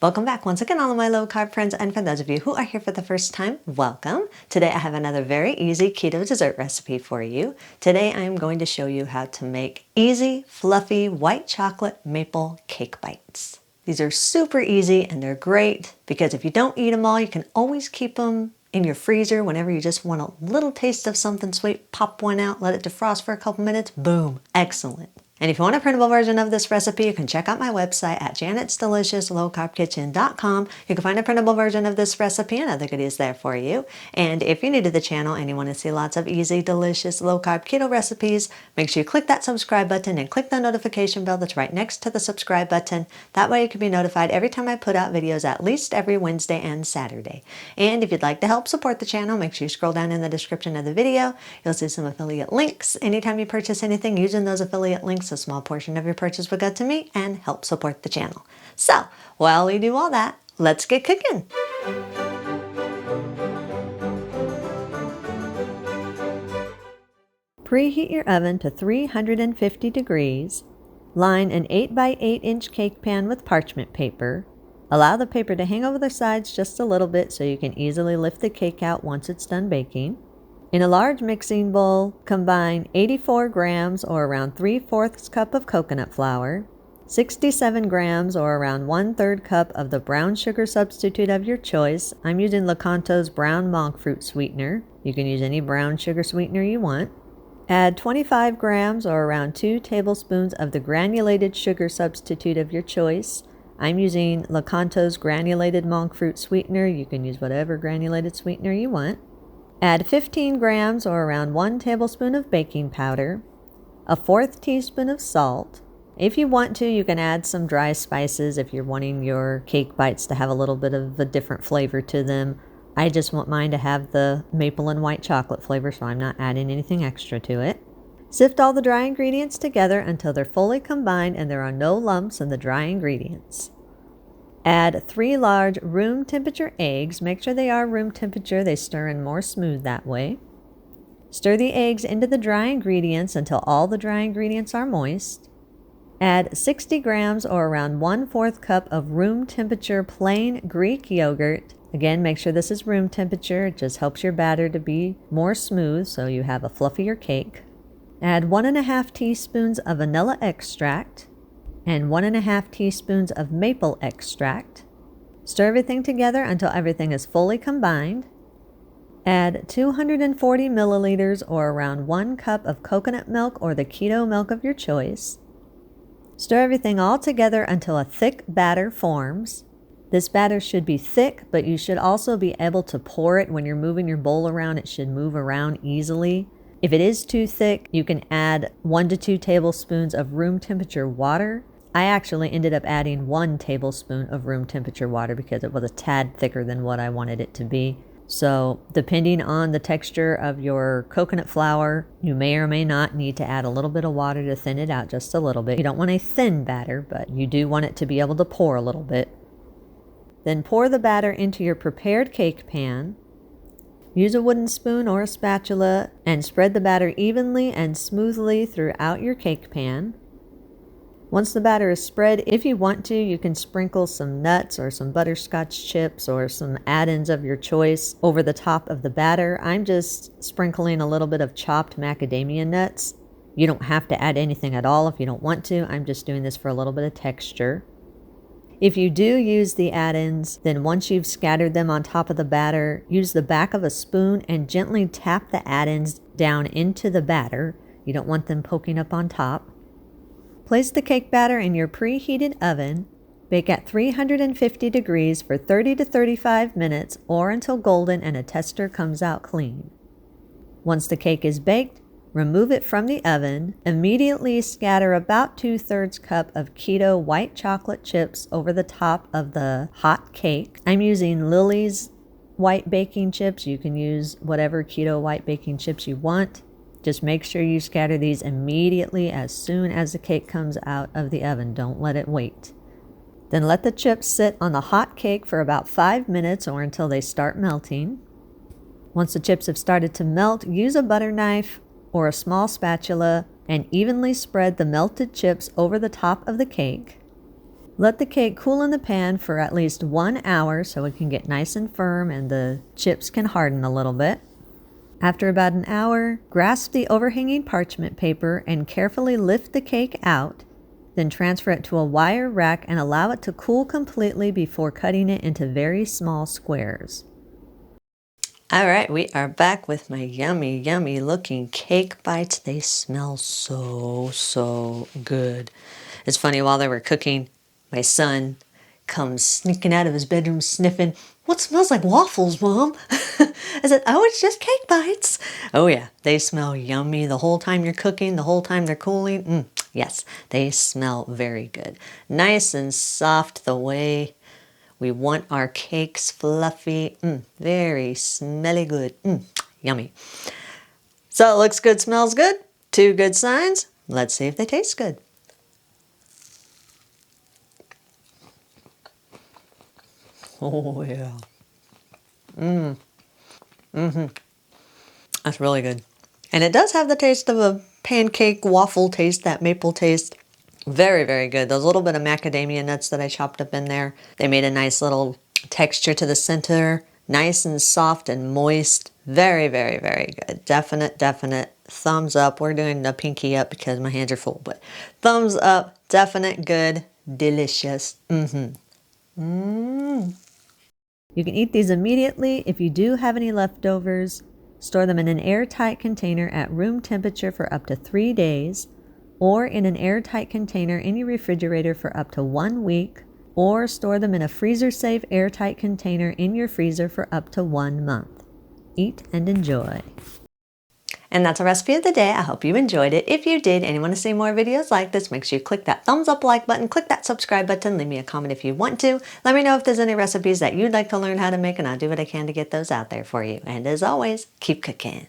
Welcome back once again, all of my low carb friends, and for those of you who are here for the first time, welcome. Today I have another very easy keto dessert recipe for you. Today I am going to show you how to make easy, fluffy, white chocolate maple cake bites. These are super easy and they're great because if you don't eat them all, you can always keep them in your freezer whenever you just want a little taste of something sweet. Pop one out, let it defrost for a couple minutes, boom, excellent. And if you want a printable version of this recipe, you can check out my website at janetsdeliciouslowcarbkitchen.com. You can find a printable version of this recipe and other goodies there for you. And if you're new to the channel and you want to see lots of easy, delicious, low-carb keto recipes, make sure you click that subscribe button and click the notification bell that's right next to the subscribe button. That way you can be notified every time I put out videos at least every Wednesday and Saturday. And if you'd like to help support the channel, make sure you scroll down in the description of the video. You'll see some affiliate links. Anytime you purchase anything using those affiliate links, a small portion of your purchase will go to me and help support the channel. So, while we do all that, let's get cooking. Preheat your oven to 350 degrees. Line an 8 by 8 inch cake pan with parchment paper. Allow the paper to hang over the sides just a little bit so you can easily lift the cake out once it's done baking. In a large mixing bowl, combine 84 grams or around 3/4 cup of coconut flour, 67 grams or around 1/3 cup of the brown sugar substitute of your choice. I'm using Lakanto's brown monk fruit sweetener. You can use any brown sugar sweetener you want. Add 25 grams or around 2 tablespoons of the granulated sugar substitute of your choice. I'm using Lakanto's granulated monk fruit sweetener. You can use whatever granulated sweetener you want. Add 15 grams or around 1 tablespoon of baking powder, a 1/4 teaspoon of salt. If you want to, you can add some dry spices if you're wanting your cake bites to have a little bit of a different flavor to them. I just want mine to have the maple and white chocolate flavor, so I'm not adding anything extra to it. Sift all the dry ingredients together until they're fully combined and there are no lumps in the dry ingredients. Add 3 large room temperature eggs. Make sure they are room temperature. They stir in more smooth that way. Stir the eggs into the dry ingredients until all the dry ingredients are moist. Add 60 grams or around 1/4 cup of room temperature plain Greek yogurt. Again, make sure this is room temperature. It just helps your batter to be more smooth so you have a fluffier cake. Add 1½ teaspoons of vanilla extract and 1½ teaspoons of maple extract. Stir everything together until everything is fully combined. Add 240 milliliters or around 1 cup of coconut milk or the keto milk of your choice. Stir everything all together until a thick batter forms. This batter should be thick, but you should also be able to pour it when you're moving your bowl around. It should move around easily. If it is too thick, you can add 1 to 2 tablespoons of room temperature water. I actually ended up adding 1 tablespoon of room temperature water because it was a tad thicker than what I wanted it to be. So depending on the texture of your coconut flour, you may or may not need to add a little bit of water to thin it out just a little bit. You don't want a thin batter, but you do want it to be able to pour a little bit. Then pour the batter into your prepared cake pan. Use a wooden spoon or a spatula and spread the batter evenly and smoothly throughout your cake pan. Once the batter is spread, if you want to, you can sprinkle some nuts or some butterscotch chips or some add-ins of your choice over the top of the batter. I'm just sprinkling a little bit of chopped macadamia nuts. You don't have to add anything at all if you don't want to. I'm just doing this for a little bit of texture. If you do use the add-ins, then once you've scattered them on top of the batter, use the back of a spoon and gently tap the add-ins down into the batter. You don't want them poking up on top. Place the cake batter in your preheated oven. Bake at 350 degrees for 30 to 35 minutes or until golden and a tester comes out clean. Once the cake is baked, remove it from the oven. Immediately scatter about 2/3 cup of keto white chocolate chips over the top of the hot cake. I'm using Lily's white baking chips. You can use whatever keto white baking chips you want. Just make sure you scatter these immediately as soon as the cake comes out of the oven. Don't let it wait. Then let the chips sit on the hot cake for about 5 minutes or until they start melting. Once the chips have started to melt, use a butter knife or a small spatula and evenly spread the melted chips over the top of the cake. Let the cake cool in the pan for at least 1 hour so it can get nice and firm and the chips can harden a little bit. After about an hour, grasp the overhanging parchment paper and carefully lift the cake out, then transfer it to a wire rack and allow it to cool completely before cutting it into very small squares. All right, we are back with my yummy, yummy looking cake bites. They smell so good. It's funny, while they were cooking, my son comes sneaking out of his bedroom sniffing, "What smells like waffles, Mom?" I said, "Oh, it's just cake bites." Oh yeah, they smell yummy the whole time you're cooking, the whole time they're cooling. Yes, they smell very good. Nice and soft the way we want our cakes, fluffy, very smelly good, yummy. So it looks good, smells good, 2 good signs. Let's see if they taste good. Oh yeah. That's really good. And it does have the taste of a pancake waffle taste, that maple taste. Very good. Those little bit of macadamia nuts that I chopped up in there, they made a nice little texture to the center. Nice and soft and moist. Very good. Definite thumbs up. We're doing the pinky up because my hands are full, but thumbs up. Definite good. Delicious. You can eat these immediately. If you do have any leftovers, store them in an airtight container at room temperature for up to 3 days, or in an airtight container in your refrigerator for up to 1 week, or store them in a freezer-safe airtight container in your freezer for up to 1 month. Eat and enjoy. And that's our recipe of the day. I hope you enjoyed it. If you did and you want to see more videos like this, make sure you click that thumbs up like button, click that subscribe button, leave me a comment if you want to. Let me know if there's any recipes that you'd like to learn how to make, and I'll do what I can to get those out there for you. And as always, keep cooking.